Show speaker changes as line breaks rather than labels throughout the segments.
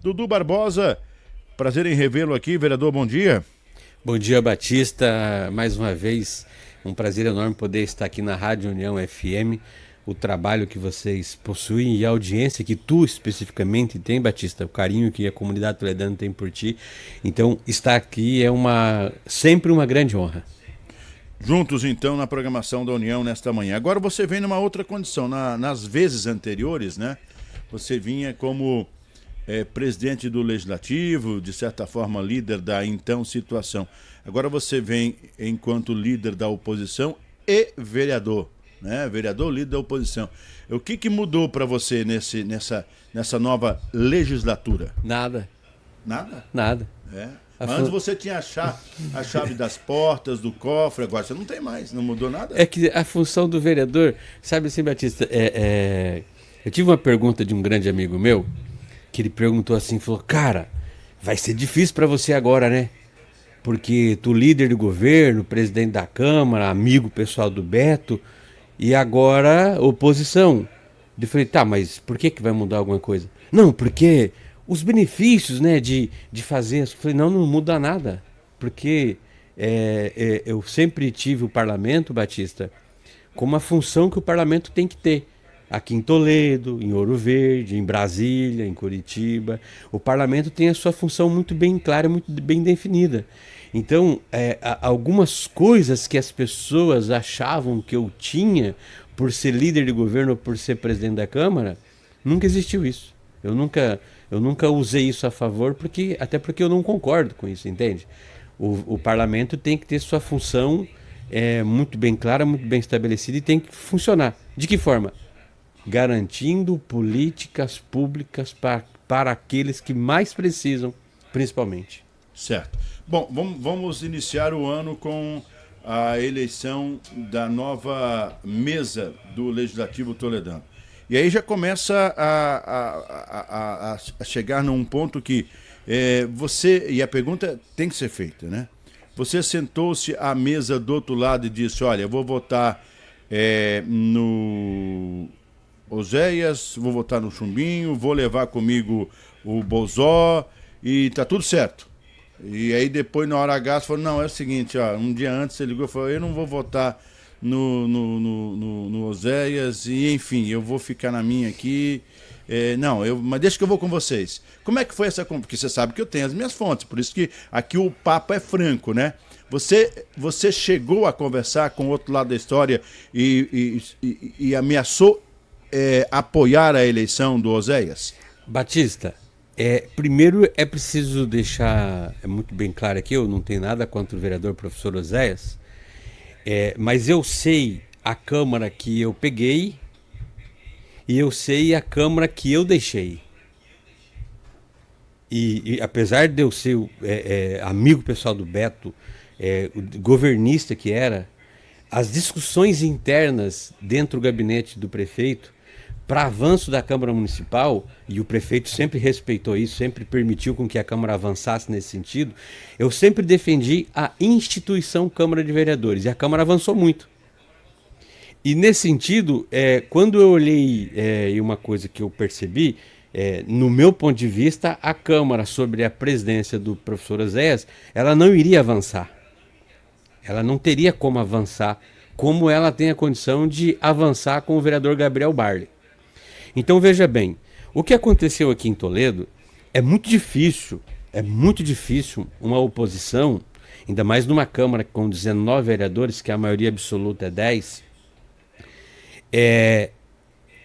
Dudu Barbosa, prazer em revê-lo aqui, vereador, bom dia.
Bom dia, Batista. Mais uma vez, um prazer enorme poder estar aqui na Rádio União FM. O trabalho que vocês possuem e a audiência que tu especificamente tem, Batista, o carinho que a comunidade toledana tem por ti. Então, estar aqui é sempre uma grande honra.
Juntos, então, na programação da União nesta manhã. Agora você vem numa outra condição. Nas vezes anteriores, né? Você vinha como presidente do Legislativo, de certa forma líder da então situação. Agora você vem enquanto líder da oposição e vereador, né? Vereador, líder da oposição. O que mudou para você nessa nova legislatura?
Nada.
Nada?
Nada.
Antes você tinha a chave das portas, do cofre, agora você não tem mais, não mudou nada?
É que a função do vereador, sabe assim, Batista, eu tive uma pergunta de um grande amigo meu, que ele perguntou assim, falou, cara, vai ser difícil para você agora, né? Porque tu líder do governo, presidente da Câmara, amigo pessoal do Beto, e agora oposição. Eu falei, tá, mas por que vai mudar alguma coisa? Não, porque os benefícios, né, de fazer... Eu falei, não muda nada, porque eu sempre tive o parlamento, Batista, como a função que o parlamento tem que ter. Aqui em Toledo, em Ouro Verde, em Brasília, em Curitiba. O parlamento tem a sua função muito bem clara, muito bem definida. Então, algumas coisas que as pessoas achavam que eu tinha por ser líder de governo ou por ser presidente da Câmara, nunca existiu isso. Eu nunca usei isso a favor, até porque eu não concordo com isso, entende? O parlamento tem que ter sua função muito bem clara, muito bem estabelecida e tem que funcionar. De que forma? Garantindo políticas públicas para aqueles que mais precisam, principalmente.
Certo. Bom, vamos iniciar o ano com a eleição da nova mesa do Legislativo Toledano. E aí já começa a chegar num ponto que e a pergunta tem que ser feita, né? Você sentou-se à mesa do outro lado e disse, olha, eu vou votar no Oséias, vou votar no Chumbinho, vou levar comigo o Bozó e tá tudo certo. E aí depois na hora H você falou, não, é o seguinte, ó, um dia antes você ligou e falou, eu não vou votar no Oséias e enfim, eu vou ficar na minha aqui, mas deixa que eu vou com vocês. Como é que foi essa conversa? Porque você sabe que eu tenho as minhas fontes, por isso que aqui o papo é franco, né? Você chegou a conversar com o outro lado da história e ameaçou apoiar a eleição do Oséias?
Batista, primeiro é preciso deixar muito bem claro aqui, eu não tenho nada contra o vereador professor Oséias, mas eu sei a Câmara que eu peguei e eu sei a Câmara que eu deixei. E apesar de eu ser amigo pessoal do Beto, o governista que era, as discussões internas dentro do gabinete do prefeito para avanço da Câmara Municipal, e o prefeito sempre respeitou isso, sempre permitiu com que a Câmara avançasse nesse sentido, eu sempre defendi a instituição Câmara de Vereadores, e a Câmara avançou muito. E nesse sentido, quando eu olhei, e uma coisa que eu percebi, no meu ponto de vista, a Câmara, sobre a presidência do professor Oséias, ela não iria avançar. Ela não teria como avançar, como ela tem a condição de avançar com o vereador Gabriel Barley. Então veja bem, o que aconteceu aqui em Toledo é muito difícil uma oposição, ainda mais numa Câmara com 19 vereadores, que a maioria absoluta é 10,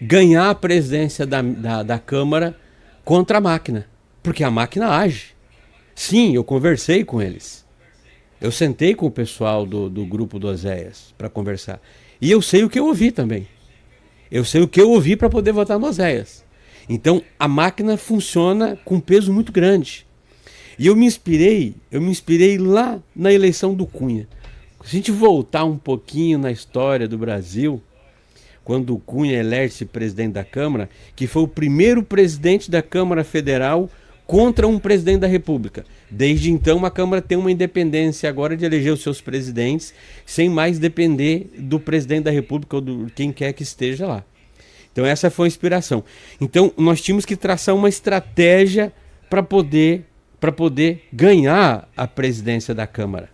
ganhar a presidência da Câmara contra a máquina, porque a máquina age. Sim, eu conversei com eles. Eu sentei com o pessoal do grupo do Oséias para conversar. E eu sei o que eu ouvi também. Eu sei o que eu ouvi para poder votar no Oséias. Então, a máquina funciona com um peso muito grande. E eu me inspirei lá na eleição do Cunha. Se a gente voltar um pouquinho na história do Brasil, quando o Cunha elege-se presidente da Câmara, que foi o primeiro presidente da Câmara Federal contra um presidente da República. Desde então, a Câmara tem uma independência agora de eleger os seus presidentes, sem mais depender do presidente da República ou de quem quer que esteja lá. Então essa foi a inspiração. Então nós tínhamos que traçar uma estratégia para poder ganhar a presidência da Câmara.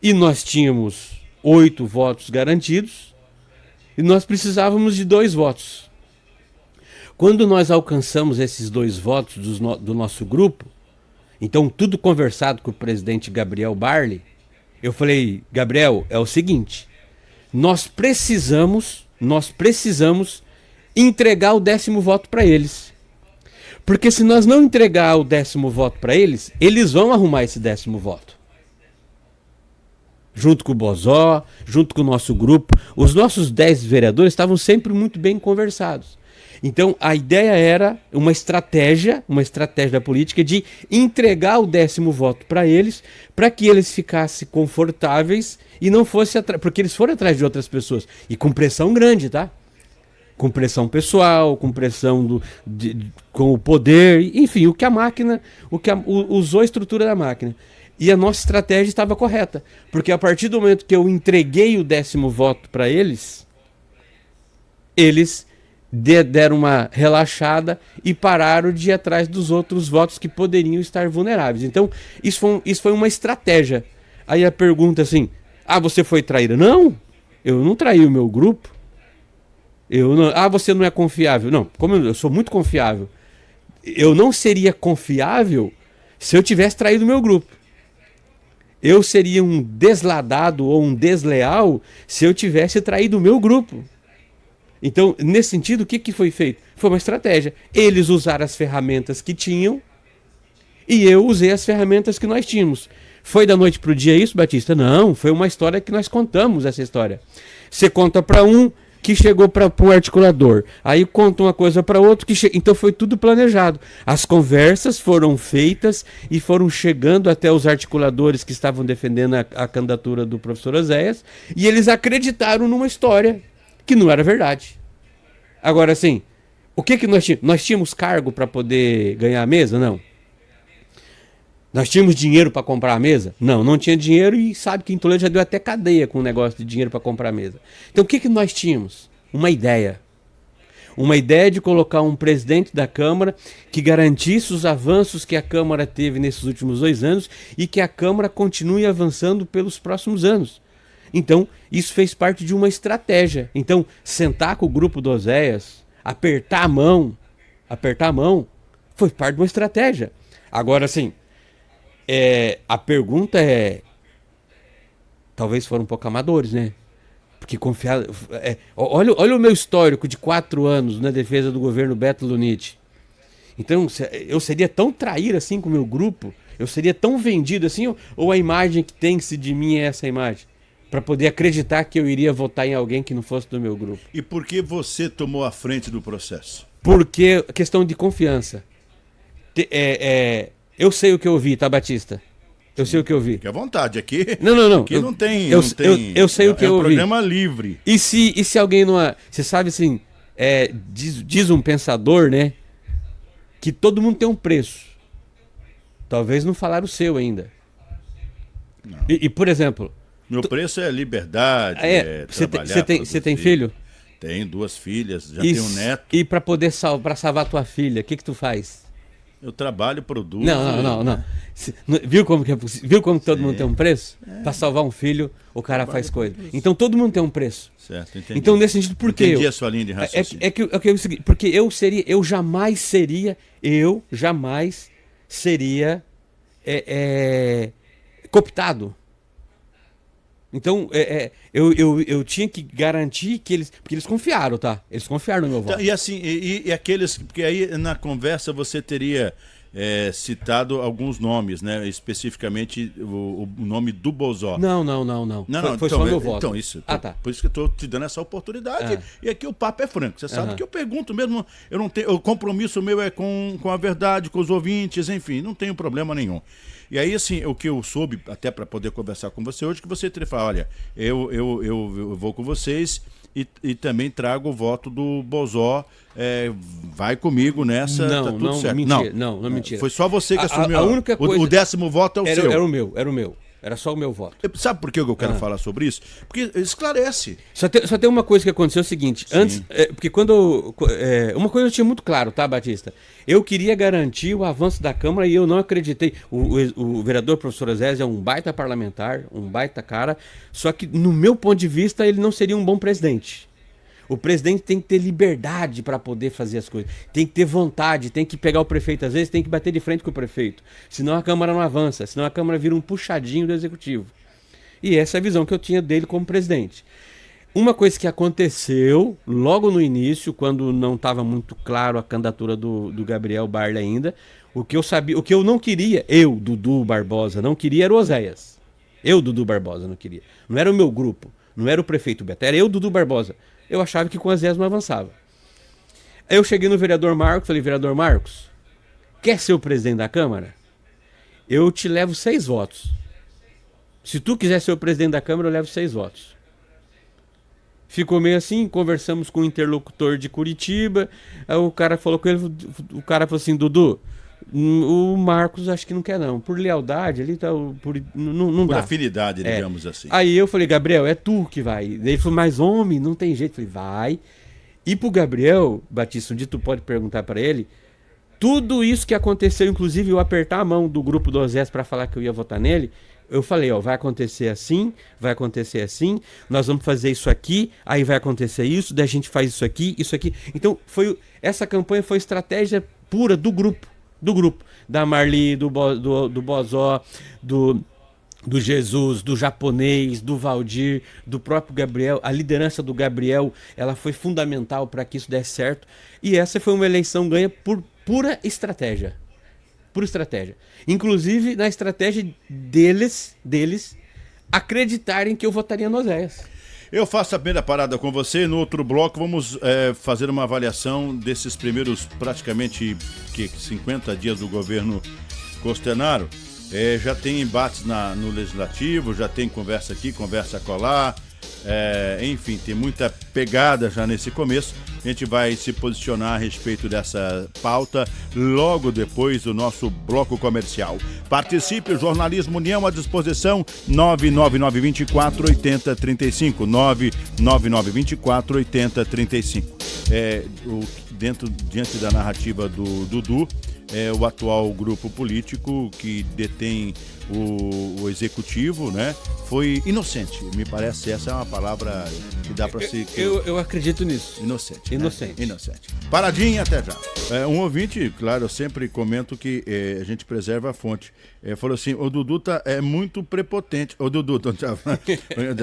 E nós tínhamos 8 votos garantidos e nós precisávamos de 2 votos. Quando nós alcançamos esses 2 votos do nosso grupo, então tudo conversado com o presidente Gabriel Barley, eu falei, Gabriel, é o seguinte, nós precisamos entregar o 10º voto para eles. Porque se nós não entregar o 10º voto para eles, eles vão arrumar esse 10º voto. Junto com o Bozó, junto com o nosso grupo, os nossos 10 vereadores estavam sempre muito bem conversados. Então a ideia era uma estratégia da política de entregar o 10º voto para que eles ficassem confortáveis e não fossem atrás, porque eles foram atrás de outras pessoas, e com pressão grande, tá? Com pressão pessoal, com pressão com o poder, enfim, usou a estrutura da máquina. E a nossa estratégia estava correta, porque a partir do momento que eu entreguei o 10º voto para eles deram uma relaxada e pararam de ir atrás dos outros votos que poderiam estar vulneráveis. Então, isso foi uma estratégia. Aí a pergunta assim, você foi traíra? Não, eu não traí o meu grupo. Você não é confiável. Não, como eu sou muito confiável. Eu não seria confiável se eu tivesse traído o meu grupo. Eu seria um desladado ou um desleal se eu tivesse traído o meu grupo. Então, nesse sentido, o que foi feito? Foi uma estratégia. Eles usaram as ferramentas que tinham e eu usei as ferramentas que nós tínhamos. Foi da noite para o dia isso, Batista? Não, foi uma história que nós contamos essa história. Você conta para um que chegou para um articulador, aí conta uma coisa para outro, então foi tudo planejado. As conversas foram feitas e foram chegando até os articuladores que estavam defendendo a candidatura do professor Oséias, e eles acreditaram numa história que não era verdade. Agora, assim, o que nós tínhamos? Nós tínhamos cargo para poder ganhar a mesa? Não. Nós tínhamos dinheiro para comprar a mesa? Não, não tinha dinheiro, e sabe que em Toledo já deu até cadeia com o negócio de dinheiro para comprar a mesa. Então o que nós tínhamos? Uma ideia. Uma ideia de colocar um presidente da Câmara que garantisse os avanços que a Câmara teve nesses últimos 2 anos e que a Câmara continue avançando pelos próximos anos. Então, isso fez parte de uma estratégia. Então, sentar com o grupo do Oséias, apertar a mão, foi parte de uma estratégia. Agora, assim, a pergunta talvez foram um pouco amadores, né? Porque confiar... olha o meu histórico de 4 anos na defesa do governo Beto Luniti. Então, eu seria tão traíra assim com o meu grupo? Eu seria tão vendido assim? Ou a imagem que tem-se de mim é essa imagem? Para poder acreditar que eu iria votar em alguém que não fosse do meu grupo.
E por que você tomou a frente do processo?
Porque questão de confiança. Eu sei o que eu vi, tá, Batista? Eu sei o que eu vi.
Fique à vontade, aqui.
Não.
Aqui não tem.
Eu sei o que eu vi. É um
programa livre.
E se alguém não. Você sabe assim, diz um pensador, né? Que todo mundo tem um preço. Talvez não falaram o seu ainda. E por exemplo.
Meu preço é liberdade.
Você tem filho?
Tenho 2 filhas, já tenho um neto.
E para poder salvar tua filha, o que tu faz?
Eu trabalho, produzo.
Não. Viu como todo mundo tem um preço? Para salvar um filho, o cara faz coisa. Então todo mundo tem um preço.
Certo, entendi.
Então nesse sentido, por que
entendi a sua linha de raciocínio.
Porque eu jamais seria cooptado. Então, eu tinha que garantir que eles... Porque eles confiaram, tá? Eles confiaram no meu voto.
Então, e assim, e aqueles... Porque aí na conversa você teria citado alguns nomes, né? Especificamente o nome do Bozó.
Não. Foi só meu voto.
Então, isso.
Tá.
Por isso que eu estou te dando essa oportunidade. E aqui o papo é franco. Você sabe que eu pergunto mesmo. Eu não tenho... O compromisso meu é com a verdade, com os ouvintes, enfim. Não tenho problema nenhum. E aí, assim, o que eu soube, até para poder conversar com você hoje, que você teria falado, olha, eu vou com vocês e também trago o voto do Bozó, vai comigo nessa, tá tudo certo.
Mentira, não, mentira.
Foi só você que assumiu.
A única coisa...
O 10º voto é o seu.
Era o meu. Era só o meu voto.
Sabe por que eu quero falar sobre isso? Porque esclarece.
Só tem uma coisa que aconteceu, é o seguinte.
Sim.
Antes, porque quando... uma coisa eu tinha muito claro, tá, Batista? Eu queria garantir o avanço da Câmara e eu não acreditei. O vereador professor Osés é um baita parlamentar, um baita cara, só que, no meu ponto de vista, ele não seria um bom presidente. O presidente tem que ter liberdade para poder fazer as coisas. Tem que ter vontade, tem que pegar o prefeito, às vezes tem que bater de frente com o prefeito. Senão a Câmara não avança, senão a Câmara vira um puxadinho do Executivo. E essa é a visão que eu tinha dele como presidente. Uma coisa que aconteceu logo no início, quando não estava muito claro a candidatura do Gabriel Barley ainda, o que eu sabia, o que eu não queria, eu, Dudu Barbosa, não queria era o Oséias. Eu, Dudu Barbosa, não queria. Não era o meu grupo, não era o prefeito Beto, era eu, Dudu Barbosa. Eu achava que com o Oséias não avançava. Aí eu cheguei no vereador Marcos, falei, vereador Marcos, quer ser o presidente da Câmara? Eu te levo 6 votos. Se tu quiser ser o presidente da Câmara, eu levo 6 votos. Ficou meio assim, conversamos com o interlocutor de Curitiba, aí o cara falou com ele, o cara falou assim, Dudu, o Marcos acho que não quer não, por lealdade, ele tá, não
Por
dá.
afinidade, digamos assim.
Aí eu falei, Gabriel, é tu que vai. Ele falou, mas homem, não tem jeito. Eu falei, vai. E pro Gabriel, Batista, um dia tu pode perguntar para ele, tudo isso que aconteceu, inclusive eu apertar a mão do grupo do Osés para falar que eu ia votar nele, eu falei, ó, vai acontecer assim, nós vamos fazer isso aqui, aí vai acontecer isso, daí a gente faz isso aqui. Então, essa campanha foi estratégia pura do grupo, da Marli, do Bozó, do Jesus, do Japonês, do Valdir, do próprio Gabriel. A liderança do Gabriel, ela foi fundamental para que isso desse certo. E essa foi uma eleição ganha por pura estratégia. Pura estratégia. Inclusive na estratégia deles acreditarem que eu votaria no Oséias.
Eu faço a primeira parada com você. No outro bloco vamos fazer uma avaliação desses primeiros praticamente 50 dias do governo Costenaro. Já tem embates no Legislativo, já tem conversa aqui, conversa acolá. Enfim, tem muita pegada já nesse começo. A gente vai se posicionar a respeito dessa pauta logo depois do nosso bloco comercial. Participe, o Jornalismo União à disposição, 99924-8035, 99924-8035. Diante da narrativa do Dudu, o atual grupo político que detém o executivo, né, foi inocente. Me parece essa é uma palavra que dá para se...
Eu acredito nisso.
Inocente.
Inocente.
Né? Inocente. Paradinha, até já. Um ouvinte, claro, eu sempre comento que a gente preserva a fonte. Falou assim, o Dudu é muito prepotente. Ô Dudu,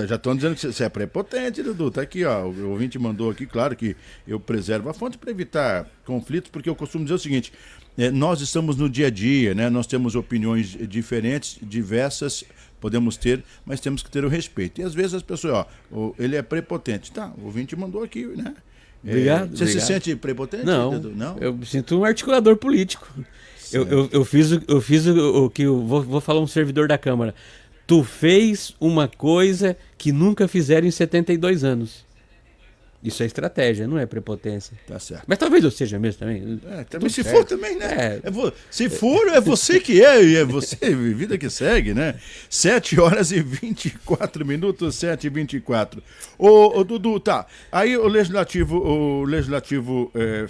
já estão dizendo que você é prepotente, Dudu. Tá aqui, ó. O ouvinte mandou aqui, claro que eu preservo a fonte para evitar conflitos, porque eu costumo dizer o seguinte, nós estamos no dia a dia, né? Nós temos opiniões diferentes, diversas, podemos ter, mas temos que ter o respeito. E às vezes as pessoas, ele é prepotente. Tá, o ouvinte mandou aqui, né?
Obrigado.
Você se sente prepotente?
Não,
Dudu? Não?
Eu me sinto um articulador político. Eu fiz o que eu vou falar um servidor da Câmara. Tu fez uma coisa que nunca fizeram em 72 anos. Isso é estratégia, não é prepotência.
Tá certo.
Mas talvez eu seja mesmo também.
Também se for também, né? Se for, é você que e é você, vida que segue, né? 7h24, 7h24. Ô Dudu, tá. Aí o Legislativo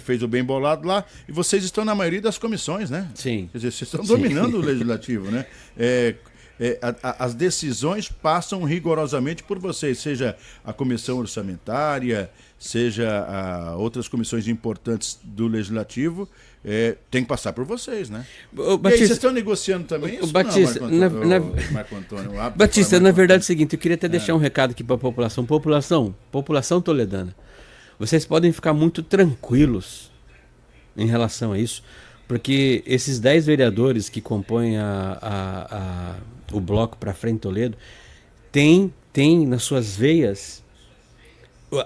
fez o bem bolado lá e vocês estão na maioria das comissões, né?
Sim.
Quer dizer, vocês estão dominando o Legislativo, né? As decisões passam rigorosamente por vocês, seja a comissão orçamentária, seja outras comissões importantes do Legislativo, tem que passar por vocês, né?
Batista,
e aí, vocês estão negociando também isso?
Batista,
Marco Antônio,
Batista, na verdade é o seguinte, eu queria até deixar um recado aqui para a população. População toledana, vocês podem ficar muito tranquilos em relação a isso, porque esses 10 vereadores que compõem o bloco para frente Toledo tem nas suas veias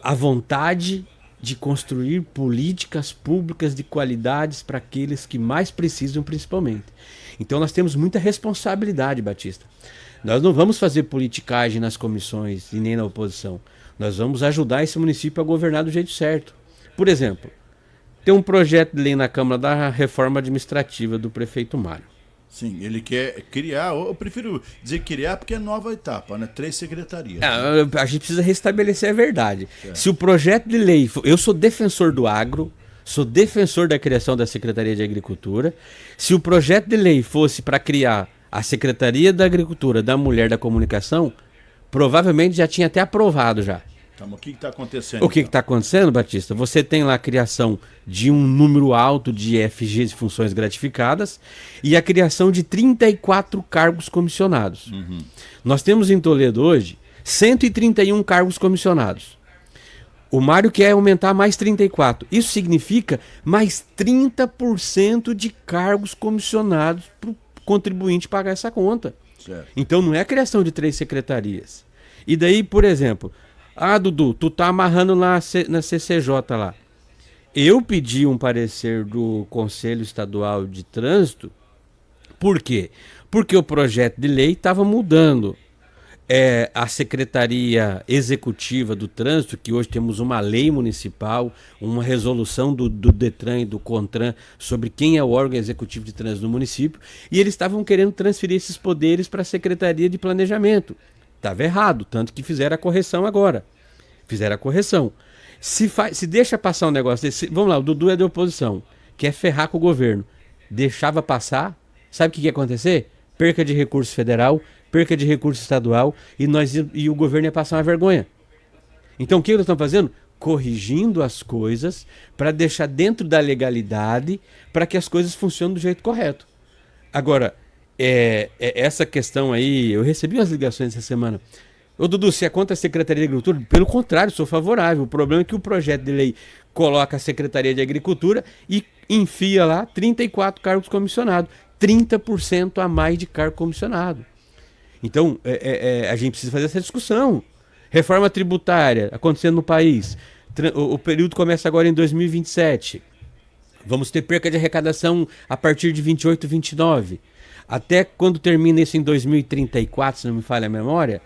a vontade de construir políticas públicas de qualidades para aqueles que mais precisam, principalmente. Então nós temos muita responsabilidade, Batista. Nós não vamos fazer politicagem nas comissões e nem na oposição. Nós vamos ajudar esse município a governar do jeito certo. Por exemplo, tem um projeto de lei na Câmara da reforma administrativa do prefeito Mário.
Sim, ele quer criar, eu prefiro dizer criar porque é nova etapa, né? 3 secretarias.
A gente precisa restabelecer a verdade. Se o projeto de lei... Eu sou defensor do agro, sou defensor da criação da Secretaria de Agricultura. Se o projeto de lei fosse para criar a Secretaria da Agricultura, da Mulher, da Comunicação, provavelmente já tinha até aprovado já.
Então, o que está acontecendo?
O que está acontecendo, Batista? Você tem lá a criação de um número alto de FGs, de funções gratificadas, e a criação de 34 cargos comissionados. Nós temos em Toledo hoje 131 cargos comissionados. O Mário quer aumentar mais 34. Isso significa mais 30% de cargos comissionados para o contribuinte pagar essa conta.
Certo.
Então não é a criação de 3 secretarias. E daí, por exemplo... Dudu, tu tá amarrando na CCJ lá. Eu pedi um parecer do Conselho Estadual de Trânsito. Por quê? Porque o projeto de lei estava mudando. A Secretaria Executiva do Trânsito, que hoje temos uma lei municipal, uma resolução do Detran e do Contran sobre quem é o órgão executivo de trânsito do município, e eles estavam querendo transferir esses poderes para a Secretaria de Planejamento. Estava errado, tanto que fizeram a correção agora. Fizeram a correção. Se deixa passar um negócio desse... Vamos lá, o Dudu é de oposição, quer ferrar com o governo. Deixava passar, sabe o que ia acontecer? Perca de recurso federal, perca de recurso estadual, e o governo ia passar uma vergonha. Então o que nós estamos fazendo? Corrigindo as coisas para deixar dentro da legalidade, para que as coisas funcionem do jeito correto. Agora... essa questão aí, eu recebi umas ligações essa semana. Ô Dudu, se é contra a Secretaria de Agricultura? Pelo contrário, sou favorável. O problema é que o projeto de lei coloca a Secretaria de Agricultura e enfia lá 34 cargos comissionados. 30% a mais de cargo comissionado. Então, a gente precisa fazer essa discussão. Reforma tributária acontecendo no país. O período começa agora em 2027. Vamos ter perca de arrecadação a partir de 28, 29. Até quando termina isso em 2034, se não me falha a memória,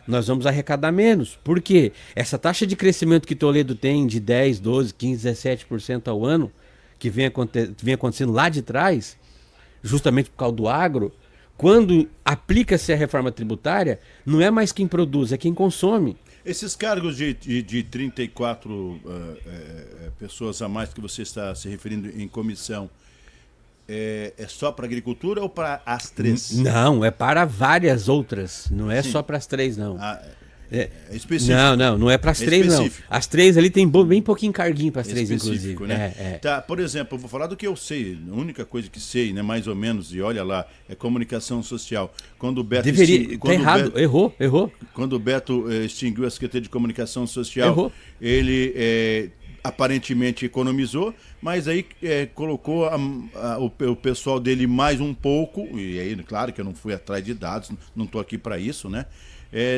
nós vamos arrecadar menos. Por quê? Essa taxa de crescimento que Toledo tem de 10, 12, 15, 17% ao ano, que vem acontecendo lá de trás, justamente por causa do agro, quando aplica-se a reforma tributária, não é mais quem produz, é quem consome.
Esses cargos de 34 pessoas a mais que você está se referindo em comissão, é só para a agricultura ou para as 3?
Não, é para várias outras. Não é só para as 3, não.
É específico.
Não é para as 3, não. As 3 ali tem bem pouquinho carguinho para as 3, inclusive.
Né? Tá, por exemplo, eu vou falar do que eu sei. A única coisa que sei, né, mais ou menos, e olha lá, é comunicação social. Quando o Beto...
Tá errado, errou.
Quando o Beto extinguiu a Secretaria de Comunicação Social,
errou.
Ele... aparentemente economizou, mas aí colocou o pessoal dele mais um pouco, e aí, claro que eu não fui atrás de dados, não estou aqui para isso, né?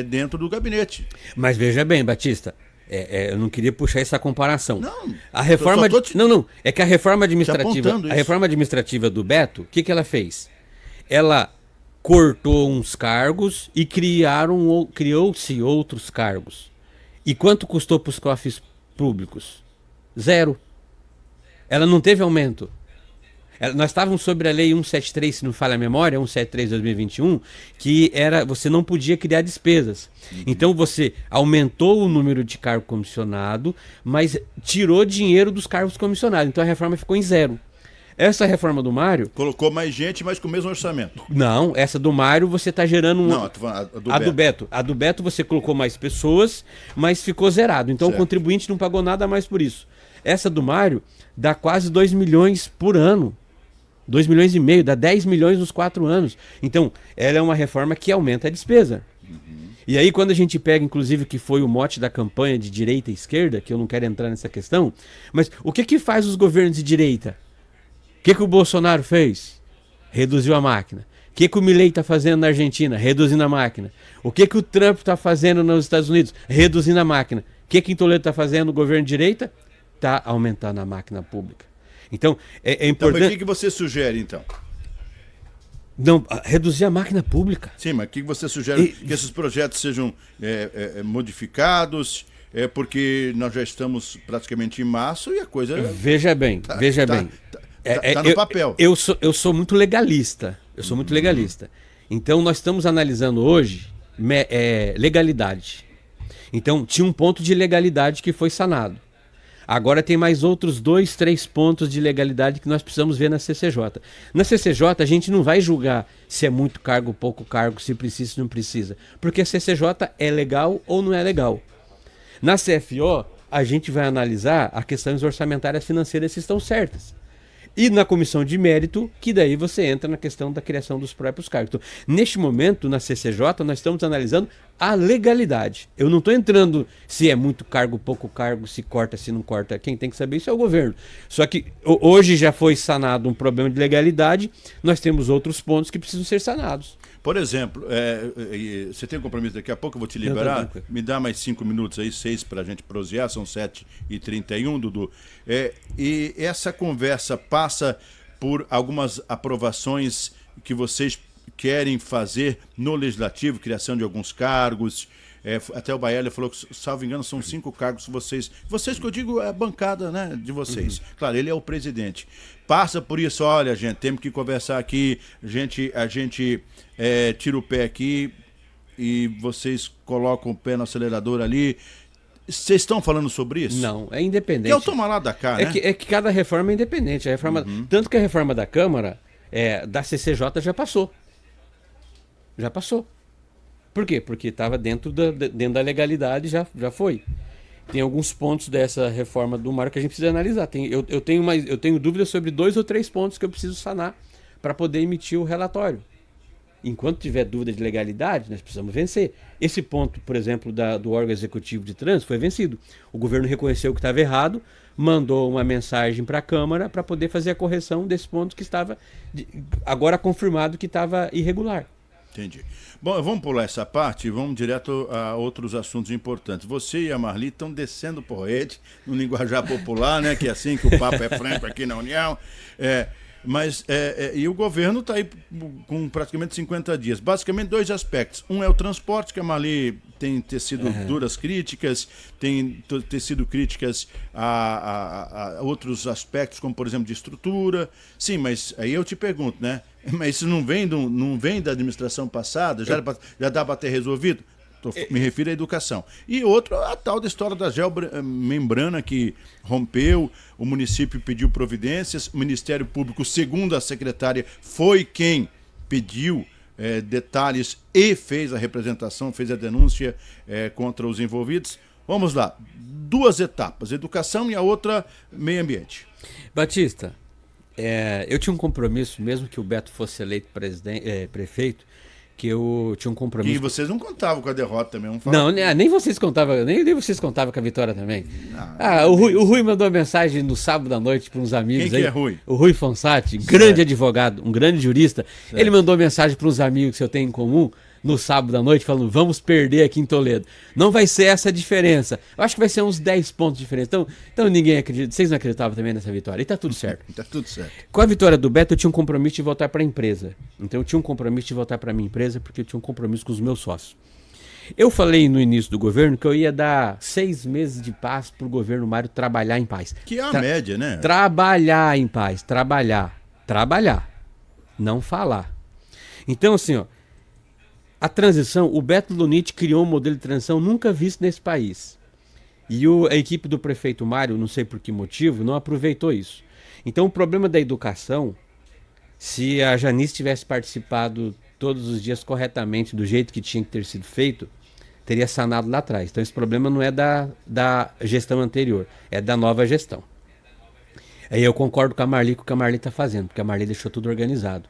Dentro do gabinete.
Mas veja bem, Batista, eu não queria puxar essa comparação.
Não,
a reforma não, é que a reforma administrativa do Beto, o que ela fez? Ela cortou uns cargos e criou-se outros cargos. E quanto custou para os cofres públicos? 0. Ela não teve aumento. Nós estávamos sobre a lei 173, se não falha a memória, 173 de 2021, que você não podia criar despesas. Então você aumentou o número de cargo comissionado, mas tirou dinheiro dos cargos comissionados. Então a reforma ficou em 0. Essa reforma do Mário...
Colocou mais gente, mas com o mesmo orçamento.
Não, essa do Mário você está gerando...
Não,
a do Beto. A do Beto você colocou mais pessoas, mas ficou zerado. Então certo. O contribuinte não pagou nada mais por isso. Essa do Mário dá quase 2 milhões por ano. 2 milhões e meio, dá 10 milhões nos 4 anos. Então, ela é uma reforma que aumenta a despesa. E aí, quando a gente pega, inclusive, que foi o mote da campanha de direita e esquerda, que eu não quero entrar nessa questão, mas o que faz os governos de direita? O que o Bolsonaro fez? Reduziu a máquina. O que o Milei está fazendo na Argentina? Reduzindo a máquina. O que o Trump está fazendo nos Estados Unidos? Reduzindo a máquina. O que em Toledo está fazendo o governo de direita? Está aumentando a máquina pública. Então, é importante...
Então, mas o que você sugere, então?
Não, reduzir a máquina pública.
Sim, mas o que você sugere? Que esses projetos sejam modificados, porque nós já estamos praticamente em março e a coisa...
Veja bem.
Tá no papel.
Eu sou muito legalista. Eu sou muito legalista. Então nós estamos analisando hoje legalidade. Então tinha um ponto de legalidade que foi sanado. Agora tem mais outros 2, 3 pontos de legalidade que nós precisamos ver na CCJ. Na CCJ a gente não vai julgar se é muito cargo, pouco cargo, se precisa ou não precisa. Porque a CCJ é legal ou não é legal. Na CFO a gente vai analisar as questões orçamentárias financeiras se estão certas. E na comissão de mérito, que daí você entra na questão da criação dos próprios cargos. Então, neste momento, na CCJ, nós estamos analisando a legalidade. Eu não estou entrando se é muito cargo, pouco cargo, se corta, se não corta. Quem tem que saber isso é o governo. Só que hoje já foi sanado um problema de legalidade, nós temos outros pontos que precisam ser sanados.
Por exemplo, você tem um compromisso daqui a pouco, eu vou te liberar. Me dá mais 5 minutos aí, 6 para a gente prosear, são 7h31, Dudu. E essa conversa passa por algumas aprovações que vocês querem fazer no Legislativo, criação de alguns cargos. Até o Baelli falou que, salvo engano, são 5 cargos vocês que eu digo é a bancada, né, de vocês. Claro, ele é o presidente. Passa por isso, olha, gente, temos que conversar aqui, a gente tira o pé aqui e vocês colocam o pé no acelerador ali. Vocês estão falando sobre isso?
Não, é independente.
Que é o tomar lá da cá, né?
Que cada reforma é independente. A reforma, tanto que a reforma da Câmara, da CCJ já passou. Já passou. Por quê? Porque estava dentro da legalidade, já foi. Tem alguns pontos dessa reforma do Mário que a gente precisa analisar. Eu tenho dúvidas sobre 2 ou 3 pontos que eu preciso sanar para poder emitir o relatório. Enquanto tiver dúvida de legalidade, nós precisamos vencer. Esse ponto, por exemplo, do órgão executivo de trânsito foi vencido. O governo reconheceu que estava errado, mandou uma mensagem para a Câmara para poder fazer a correção desse ponto que estava, agora confirmado que estava irregular.
Entendi. Bom, vamos pular essa parte e vamos direto a outros assuntos importantes. Você e a Marli estão descendo porrete no linguajar popular, né? Que é assim que o papo é franco aqui na União. E o governo está aí com praticamente 50 dias. Basicamente 2 aspectos. Um é o transporte, que a Marli tem tecido duras críticas, tem tecido críticas a outros aspectos, como por exemplo de estrutura. Sim, mas aí eu te pergunto, né? Mas isso não vem da administração passada? Já dá para ter resolvido? Me refiro à educação. E outro, a tal da história da geomembrana que rompeu, o município pediu providências, o Ministério Público, segundo a secretária, foi quem pediu detalhes e fez a representação, fez a denúncia contra os envolvidos. Vamos lá, 2 etapas, educação e a outra, meio ambiente.
Batista, eu tinha um compromisso, mesmo que o Beto fosse eleito prefeito, que eu tinha um compromisso.
E vocês não contavam com a derrota também,
não, nem vocês contavam, nem vocês contavam com a vitória também. O Rui mandou mensagem no sábado à noite para uns amigos.
Quem que é Rui?
O Rui Fonsati, grande advogado, um grande jurista. Certo. Ele mandou mensagem para uns amigos que eu tenho em comum no sábado à noite, falando, vamos perder aqui em Toledo. Não vai ser essa a diferença. Eu acho que vai ser uns 10 pontos de diferença. Então ninguém acredita. Vocês não acreditavam também nessa vitória. E tá tudo certo.
Tá tudo certo.
Com a vitória do Beto, eu tinha um compromisso de voltar para a empresa. Então eu tinha um compromisso de voltar para a minha empresa, porque eu tinha um compromisso com os meus sócios. Eu falei no início do governo que eu ia dar 6 meses de paz para o governo Mário trabalhar em paz.
Que é a média, né?
Trabalhar em paz. Trabalhar. Não falar. Então, assim, ó. A transição, o Beto Luniti criou um modelo de transição nunca visto nesse país. E a equipe do prefeito Mário, não sei por que motivo, não aproveitou isso. Então o problema da educação, se a Janice tivesse participado todos os dias corretamente, do jeito que tinha que ter sido feito, teria sanado lá atrás. Então esse problema não é da gestão anterior, é da nova gestão. Aí eu concordo com a Marli com o que a Marli está fazendo, porque a Marli deixou tudo organizado.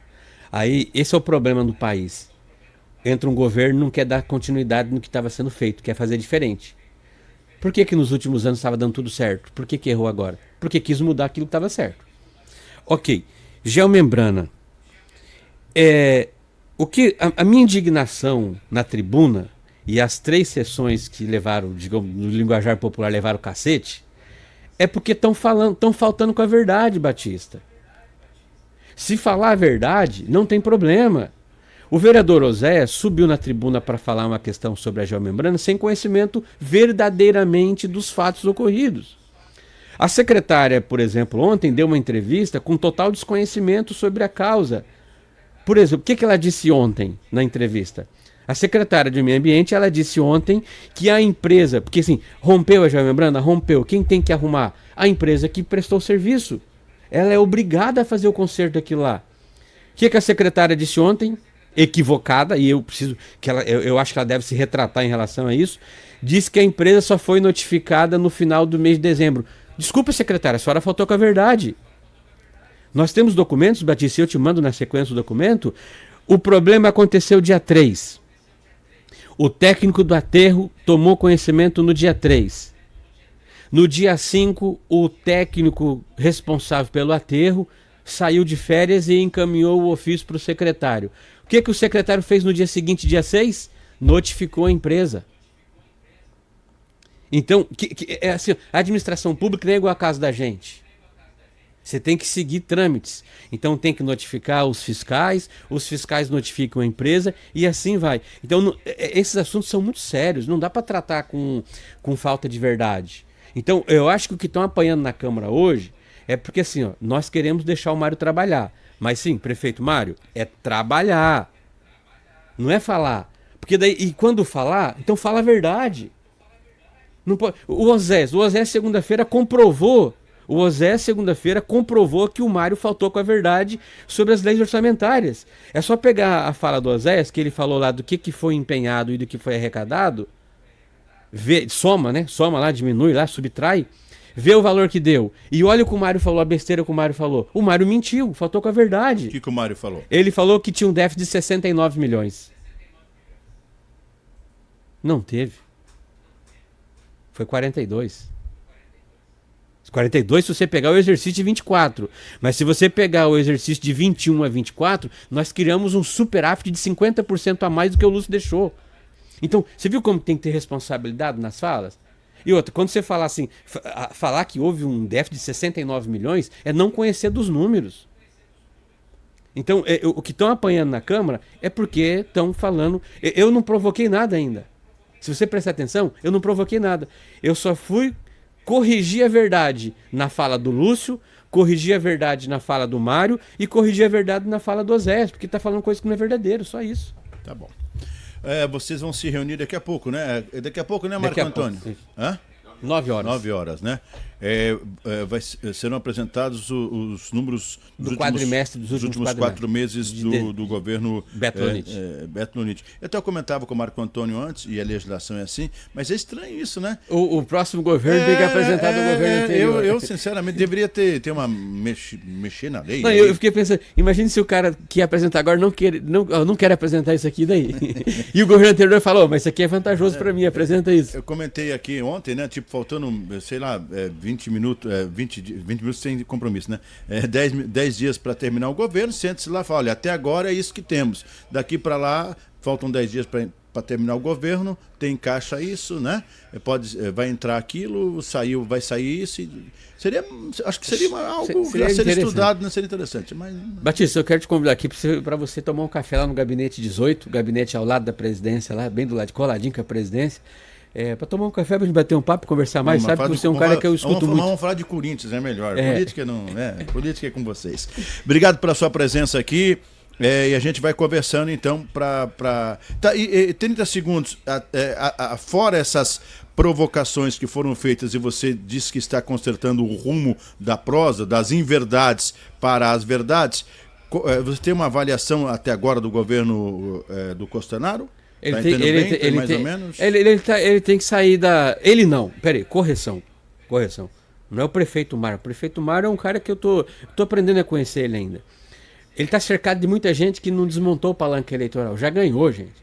Aí esse é o problema do país. Entra um governo e não quer dar continuidade no que estava sendo feito, quer fazer diferente. Por que nos últimos anos estava dando tudo certo? Por que errou agora? Porque quis mudar aquilo que estava certo. Ok, geomembrana. A minha indignação na tribuna e as 3 sessões que levaram, digamos, no linguajar popular, levaram o cacete, é porque estão faltando com a verdade, Batista. Se falar a verdade, não tem problema. O vereador Oséias subiu na tribuna para falar uma questão sobre a geomembrana sem conhecimento verdadeiramente dos fatos ocorridos. A secretária, por exemplo, ontem deu uma entrevista com total desconhecimento sobre a causa. Por exemplo, o que ela disse ontem na entrevista? A secretária de Meio Ambiente, ela disse ontem que a empresa, porque assim, rompeu a joia membrana, rompeu, quem tem que arrumar? A empresa que prestou o serviço. Ela é obrigada a fazer o conserto daquilo lá. O que a secretária disse ontem? Equivocada, e eu acho que ela deve se retratar em relação a isso, disse que a empresa só foi notificada no final do mês de dezembro. Desculpa, secretária, a senhora faltou com a verdade. Nós temos documentos, Batista, eu te mando na sequência o documento. O problema aconteceu dia 3. O técnico do aterro tomou conhecimento no dia 3. No dia 5, o técnico responsável pelo aterro saiu de férias e encaminhou o ofício para o secretário. O que o secretário fez no dia seguinte, dia 6? Notificou a empresa. Então, é assim, a administração pública não é igual a casa da gente. Você tem que seguir trâmites. Então tem que notificar os fiscais notificam a empresa e assim vai. Então esses assuntos são muito sérios, não dá para tratar com falta de verdade. Então eu acho que o que estão apanhando na Câmara hoje é porque assim, ó, nós queremos deixar o Mário trabalhar. Mas sim, prefeito Mário, é trabalhar. Não é falar. Porque daí, e quando falar, então fala a verdade. Não pode, o Osés segunda-feira comprovou que o Mário faltou com a verdade sobre as leis orçamentárias. É só pegar a fala do Osés, que ele falou lá do que foi empenhado e do que foi arrecadado, soma lá, diminui lá, subtrai, vê o valor que deu. E olha o que o Mário falou, a besteira que o Mário falou. O Mário mentiu, faltou com a verdade.
O que o Mário falou?
Ele falou que tinha um déficit de 69 milhões. Não teve. Foi 42. 42 se você pegar o exercício de 24. Mas se você pegar o exercício de 21 a 24, nós criamos um superávit de 50% a mais do que o Lúcio deixou. Então, você viu como tem que ter responsabilidade nas falas? E outra, quando você falar assim, falar que houve um déficit de 69 milhões, é não conhecer dos números. Então, o que estão apanhando na Câmara é porque estão falando... Eu não provoquei nada ainda. Se você prestar atenção, eu não provoquei nada. Eu só fui corrigir a verdade na fala do Lúcio, corrigir a verdade na fala do Mário e corrigir a verdade na fala do Osés, porque está falando coisa que não é verdadeiro, só isso.
Tá bom. Vocês vão se reunir daqui a pouco, né? Daqui a pouco, né, Marco Antônio?
Hã? 9 horas.
9 horas, né? Serão apresentados os números
do quadrimestre dos
últimos 4 meses do governo
Beto
Lunit. Eu até comentava com o Marco Antônio antes, e a legislação é assim, mas é estranho isso, né?
O próximo governo tem que apresentar do governo anterior.
Eu sinceramente, deveria ter uma mexer na lei.
Não, eu fiquei pensando, imagine se o cara que ia apresentar agora não quer apresentar isso aqui daí. E o governo anterior falou, mas isso aqui é vantajoso para mim, apresenta isso.
Eu comentei aqui ontem, né? Tipo, faltando, sei lá, 20 minutos sem compromisso, né? 10 dias para terminar o governo, sente-se lá e fala, olha, até agora é isso que temos. Daqui para lá, faltam 10 dias para terminar o governo, tem caixa isso, né? Vai entrar aquilo, vai sair isso. Acho que seria algo a ser estudado, não seria interessante. Mas...
Batista, eu quero te convidar aqui para você tomar um café lá no gabinete 18, gabinete ao lado da presidência, lá bem do lado, coladinho com a presidência. Para tomar um café, pra gente bater um papo, conversar mais, sabe que você é um cara que eu escuto muito.
Vamos falar de Corinthians, é melhor. Política não política é com vocês. Obrigado pela sua presença aqui. E a gente vai conversando então Tá, 30 segundos, fora essas provocações que foram feitas e você disse que está consertando o rumo da prosa, das inverdades para as verdades, você tem uma avaliação até agora do governo do Costanaro?
Ele tem que sair da... Ele não, peraí, correção. Não é o prefeito Mário. O prefeito Mário é um cara que eu tô aprendendo a conhecer ele ainda. Ele está cercado de muita gente que não desmontou o palanque eleitoral. Já ganhou, gente.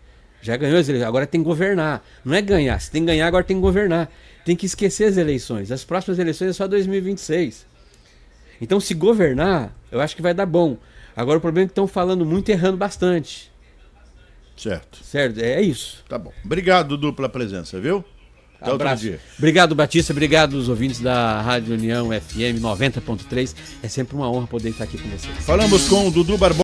Já ganhou as eleições. Agora tem que governar. Não é ganhar. Se tem que ganhar, agora tem que governar. Tem que esquecer as eleições. As próximas eleições é só 2026. Então, se governar, eu acho que vai dar bom. Agora, o problema é que estão falando muito e errando bastante.
Certo,
é isso.
Tá bom. Obrigado, Dudu, pela presença, viu? Até outro dia.
Obrigado, Batista. Obrigado aos ouvintes da Rádio União FM 90.3. É sempre uma honra poder estar aqui com vocês.
Falamos com o Dudu Barbosa.